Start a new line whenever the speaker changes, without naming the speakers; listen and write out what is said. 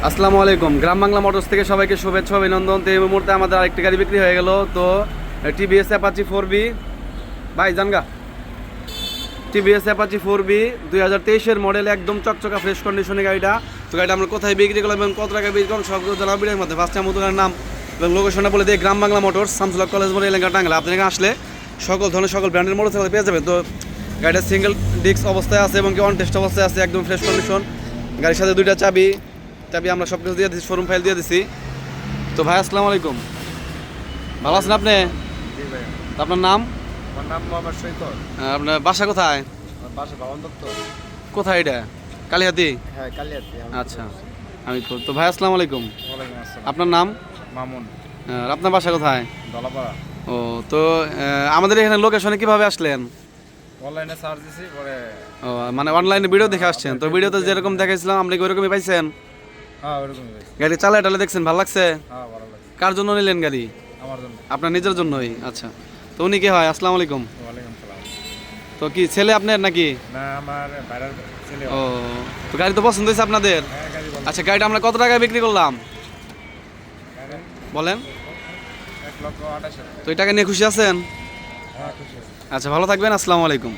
আসসালামু আলাইকুম। গ্রাম বাংলা মোটরস থেকে সবাইকে শুভেচ্ছা অভিনন্দন। তো এই মুহূর্তে আমাদের আরেকটি গাড়ি বিক্রি হয়ে গেল। তো টিভিএস অ্যাপাচি 4B ভাই জানগা, টিভিএস অ্যাপাচি 4B 2023-এর মডেল, একদম চকচকা ফ্রেশ কন্ডিশনে গাড়িটা। তো গাড়িটা আমরা কোথায় বিক্রি করলাম এবং কত টাকা বিক্রি করলাম সবগুলো জানাবো ভিডিওর মধ্যে। ফার্স্ট টাইম দোকানের নাম এবং লোকেশনটা বলে দিয়ে, গ্রাম বাংলা মোটরস, শামসুল কলেজ মোড়, এলাকা টাঙ্গাইল। আপনি এখানে আসলে সকল ধরনের সকল ব্র্যান্ডের মোটরসাইকেল পেয়ে যাবেন। তো গাড়িটা সিঙ্গেল ডিস্ক অবস্থায় আছে এবং কি অন টেস্ট অবস্থায় আছে, একদম ফ্রেশ কন্ডিশন। গাড়ির সাথে দুইটা চাবি আমরা সব কিছু দিয়ে দিচ্ছি, শোরুম ফাইল দিয়ে দিচ্ছি। তো ভাই আসসালামু আলাইকুম, ভালো আছেন আপনি?
জি ভাই।
আপনার নাম?
আমার নাম মোহাম্মদ সৈকত।
আপনার বাসা কোথায়?
আমার বাসা বাবন দত্ত।
কোথায় এটা? কালিহাতি?
হ্যাঁ, কালিয়াতি।
আচ্ছা, আমি তো ভাই আসসালামু আলাইকুম,
ওয়ালাইকুম আসসালাম।
আপনার নাম?
মামুন।
আর আপনার বাসা কোথায়?
দলাপাড়া।
ও, তো আমাদের এখানে লোকেশনে কিভাবে আসলেন?
অনলাইনে সার্চ দিছি, পরে
ও, মানে অনলাইনে ভিডিও দেখে আসছেন? তো ভিডিওতে যেরকম দেখাইছিলাম আপনি কি ওরকমই পাইছেন?
হ্যাঁ ওরকমই হয়েছে।
গাড়ি চালায় টালে দেখছেন, ভালো লাগছে?
হ্যাঁ ভালো লাগছে।
কার জন্য নিলেন গাড়ি?
আমার জন্য।
আপনার নিজের জন্যই? আচ্ছা, তো উনি কি হয়? আসসালামু আলাইকুম।
ওয়ালাইকুম সালাম।
তো কি ছেলে আপনার নাকি?
না, আমার বাইরের ছেলে।
ও, তো গাড়ি তো পছন্দ হয়েছে আপনাদের?
হ্যাঁ, গাড়ি ভালো।
আচ্ছা, গাড়িটা আমরা কত টাকায় বিক্রি করলাম
গাড়ি
বলেন?
1,28,000।
তো এই টাকা নিয়ে খুশি আছেন?
হ্যাঁ, খুশি আছি।
আচ্ছা, ভালো থাকবেন। আসসালামু আলাইকুম।